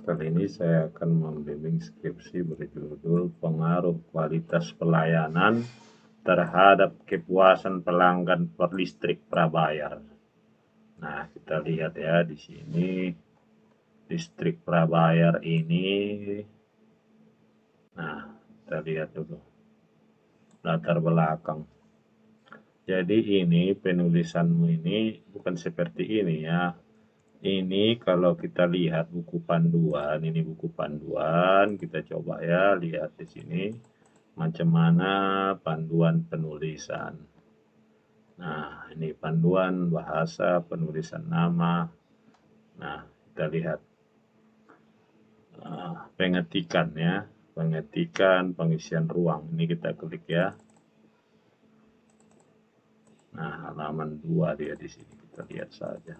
Kali ini saya akan membimbing skripsi berjudul Pengaruh Kualitas Pelayanan terhadap Kepuasan Pelanggan Listrik Prabayar. Nah, kita lihat ya di sini listrik prabayar ini. Nah, kita lihat dulu latar belakang. Jadi ini penulisanmu ini bukan seperti ini ya. Ini kalau kita lihat buku panduan, ini buku panduan, kita coba ya lihat di sini macam mana panduan penulisan. Nah, ini panduan bahasa penulisan nama. Nah, kita lihat pengetikan ya, pengetikan pengisian ruang. Ini kita klik ya. Nah, halaman 2 dia di sini, kita lihat saja.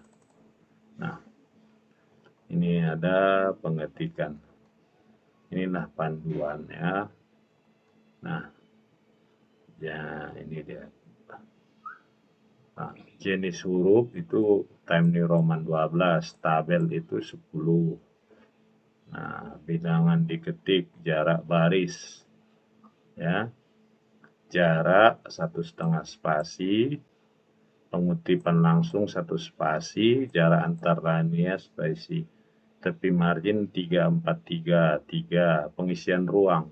Nah, ini ada pengetikan. Inilah panduannya. Nah, ya ini dia. Nah, jenis huruf itu Times New Roman 12, tabel itu 10. Nah, bilangan diketik, jarak baris, ya, jarak 1,5 spasi, pengutipan langsung 1 spasi, jarak antar linear spasi, tepi margin 3,433, pengisian ruang.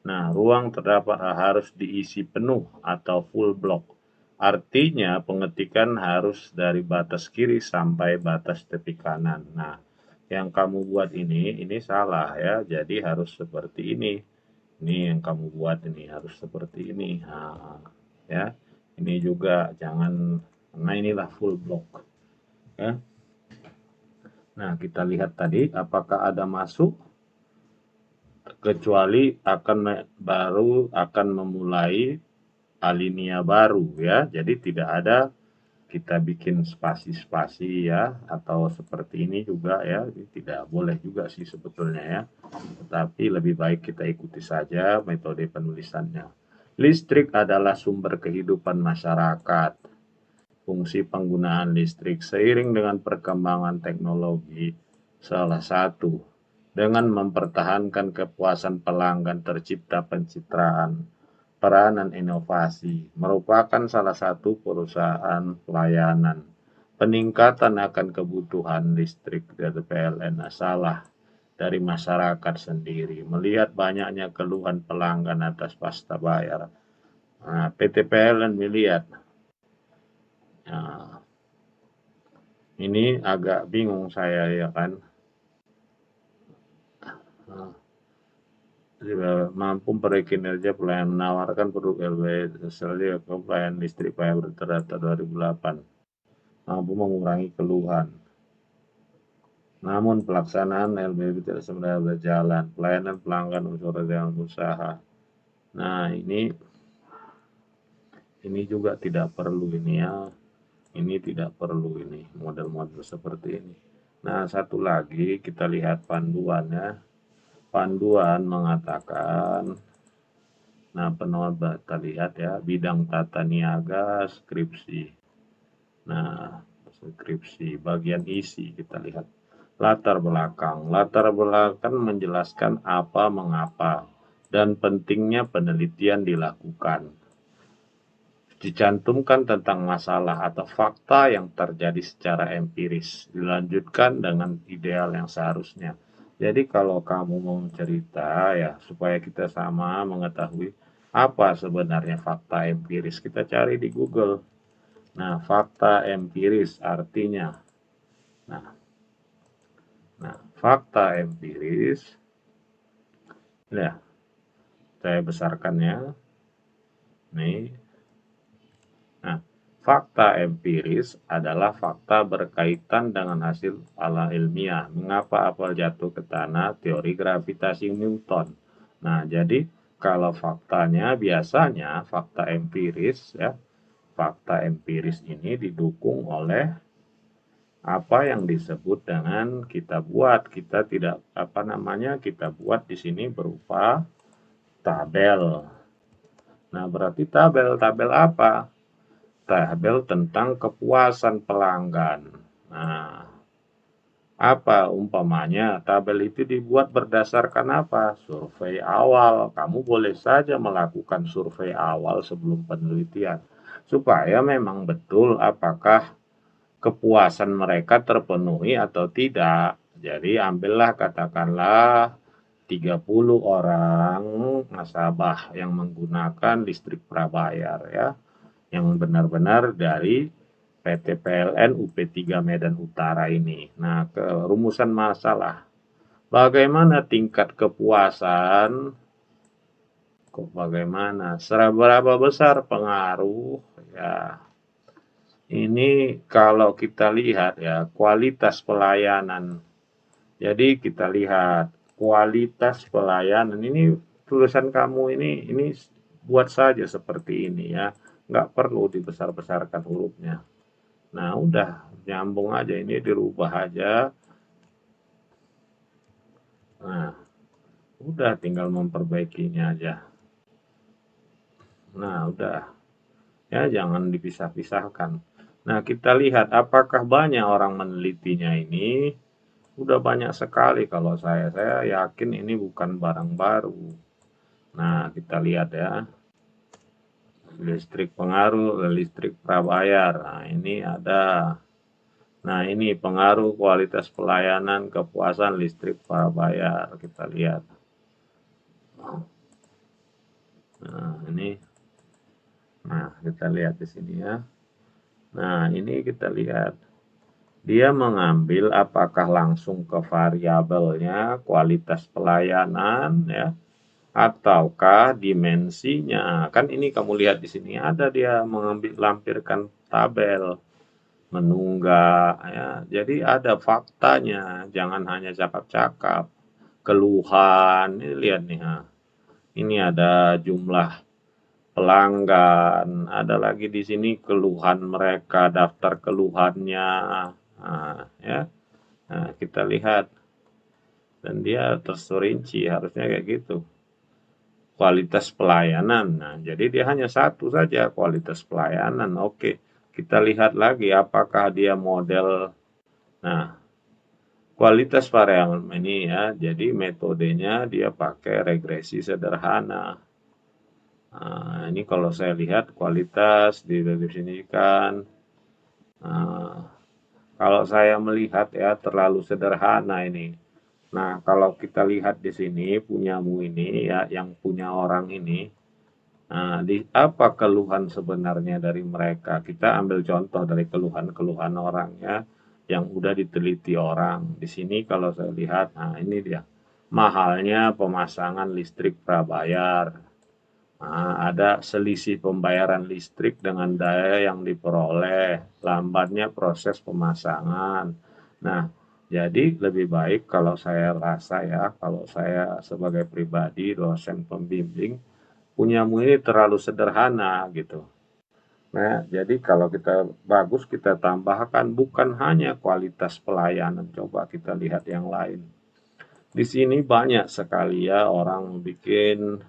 Nah, ruang terdapat harus diisi penuh atau full block. Artinya pengetikan harus dari batas kiri sampai batas tepi kanan. Nah, yang kamu buat ini salah ya. Jadi harus seperti ini. Ini yang kamu buat ini harus seperti ini. Nah, ya. Ini juga jangan, nah inilah full block. Ya. Nah, kita lihat tadi apakah ada masuk, kecuali akan memulai alinea baru ya. Jadi tidak ada kita bikin spasi-spasi ya, atau seperti ini juga ya, tidak boleh juga sih sebetulnya ya. Tetapi lebih baik kita ikuti saja metode penulisannya. Listrik adalah sumber kehidupan masyarakat. Fungsi penggunaan listrik seiring dengan perkembangan teknologi salah satu dengan mempertahankan kepuasan pelanggan tercipta pencitraan. Peranan inovasi merupakan salah satu perusahaan pelayanan. Peningkatan akan kebutuhan listrik dari PLN salah dari masyarakat sendiri. Melihat banyaknya keluhan pelanggan atas pasta bayar. Nah, PT PLN melihat. Nah, ini agak bingung saya ya kan. Nah, mampu berkinerja pelayanan menawarkan produk LBH ke pelayanan listrik fiber terdata 2008, mampu mengurangi keluhan. Namun pelaksanaan LBH tidak sebenarnya berjalan. Pelayanan pelanggan unsur dengan usaha. Nah, ini juga tidak perlu ini ya. Ini tidak perlu ini model-model seperti ini. Nah, satu lagi kita lihat panduannya. Panduan mengatakan, nah penolak kita lihat ya, bidang tata niaga skripsi. Nah, skripsi bagian isi kita lihat. Latar belakang. Latar belakang menjelaskan apa, mengapa, dan pentingnya penelitian dilakukan. Dicantumkan tentang masalah atau fakta yang terjadi secara empiris. Dilanjutkan dengan ideal yang seharusnya. Jadi kalau kamu mau cerita ya supaya kita sama mengetahui apa sebenarnya fakta empiris, kita cari di Google. Nah, fakta empiris artinya. Nah, fakta empiris. Ya, saya besarkannya. Nih. Nah, fakta empiris adalah fakta berkaitan dengan hasil ala ilmiah. Mengapa apel jatuh ke tanah? Teori gravitasi Newton. Nah, jadi kalau faktanya biasanya fakta empiris ya. Fakta empiris ini didukung oleh apa yang disebut dengan kita buat. Kita tidak kita buat di sini berupa tabel. Nah, berarti tabel apa? Tabel tentang kepuasan pelanggan. Nah, Apa umpamanya tabel itu dibuat berdasarkan apa? Survei awal. Kamu boleh saja melakukan survei awal sebelum penelitian supaya memang betul apakah kepuasan mereka terpenuhi atau tidak. Jadi ambillah katakanlah 30 orang nasabah yang menggunakan listrik prabayar ya, yang benar-benar dari PT PLN UP3 Medan Utara ini. Nah, rumusan masalah. Bagaimana tingkat kepuasan? Kok bagaimana? Seberapa besar pengaruh? Ya, ini kalau kita lihat ya, kualitas pelayanan. Jadi kita lihat kualitas pelayanan ini tulisan kamu ini buat saja seperti ini ya, nggak perlu dibesar-besarkan hurufnya. Nah udah nyambung aja ini dirubah aja. Nah udah tinggal memperbaikinya aja. Nah udah ya jangan dipisah-pisahkan. Nah kita lihat apakah banyak orang menelitinya ini. Udah banyak sekali kalau saya yakin ini bukan barang baru. Nah, kita lihat ya. Listrik pengaruh, listrik prabayar. Nah, ini ada. Nah, ini pengaruh kualitas pelayanan kepuasan listrik prabayar. Kita lihat. Nah, ini. Nah, kita lihat di sini ya. Nah, ini kita lihat. Dia mengambil apakah langsung ke variabelnya, kualitas pelayanan ya, ataukah dimensinya. Kan ini kamu lihat di sini ada dia mengambil lampirkan tabel menunggak ya. Jadi ada faktanya, jangan hanya cakap-cakap. Keluhan, ini lihat nih ha. Ini ada jumlah pelanggan, ada lagi di sini keluhan mereka, daftar keluhannya. Nah, ya. Nah, kita lihat dan dia terperinci harusnya kayak gitu. Kualitas pelayanan. Nah, jadi dia hanya satu saja kualitas pelayanan. Oke, kita lihat lagi apakah dia model. Nah, kualitas variabel ini ya, jadi metodenya dia pakai regresi sederhana. Nah, ini kalau saya lihat kualitas didefinisikan. Nah, kalau saya melihat ya terlalu sederhana ini. Nah, kalau kita lihat di sini punyamu ini ya, yang punya orang ini. Nah, apa keluhan sebenarnya dari mereka? Kita ambil contoh dari keluhan-keluhan orang ya, yang udah diteliti orang. Di sini kalau saya lihat, nah ini dia. Mahalnya pemasangan listrik prabayar. Nah, ada selisih pembayaran listrik dengan daya yang diperoleh, lambatnya proses pemasangan. Nah, jadi lebih baik kalau saya rasa ya, kalau saya sebagai pribadi, dosen pembimbing, punyamu ini terlalu sederhana gitu. Nah, jadi kalau kita bagus kita tambahkan bukan hanya kualitas pelayanan, coba kita lihat yang lain. Di sini banyak sekali ya orang bikin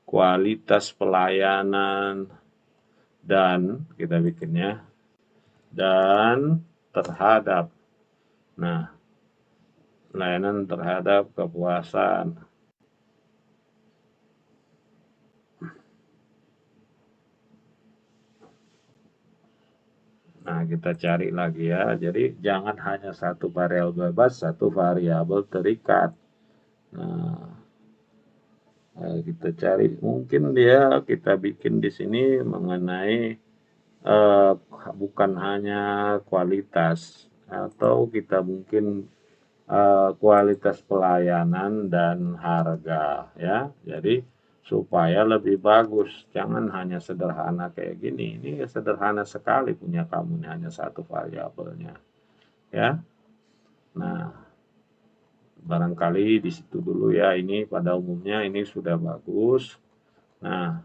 kualitas pelayanan dan kita bikinnya dan terhadap. Nah, pelayanan terhadap kepuasan. Nah, kita cari lagi ya. Jadi jangan hanya satu variabel bebas, satu variabel terikat. Nah, kita cari mungkin dia kita bikin di sini mengenai eh, bukan hanya kualitas atau kita mungkin kualitas pelayanan dan harga ya. Jadi supaya lebih bagus, jangan hanya sederhana kayak gini. Ini sederhana sekali punya kamu ini hanya satu variabelnya ya. Nah, barangkali di situ dulu ya. Ini pada umumnya ini sudah bagus. Nah,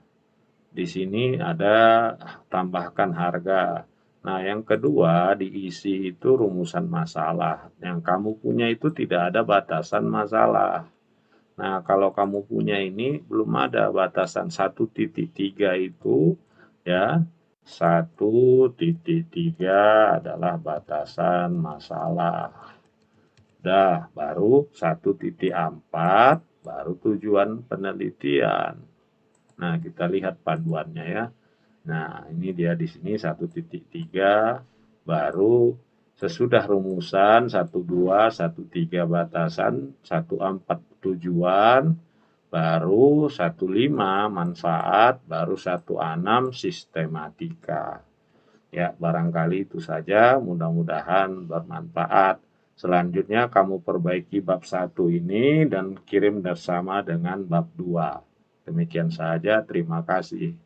di sini ada tambahkan harga. Nah, yang kedua diisi itu rumusan masalah. Yang kamu punya itu tidak ada batasan masalah. Nah, kalau kamu punya ini belum ada batasan 1,3 itu ya. 1,3 adalah batasan masalah. Dah, baru 1.4, baru tujuan penelitian. Nah, kita lihat panduannya ya. Nah, ini dia di sini 1.3, baru sesudah rumusan 12, 13 batasan, 14 tujuan, baru 15 manfaat, baru 16 sistematika. Ya, barangkali itu saja, mudah-mudahan bermanfaat. Selanjutnya kamu perbaiki bab 1 ini dan kirim bersama dengan bab 2. Demikian saja, terima kasih.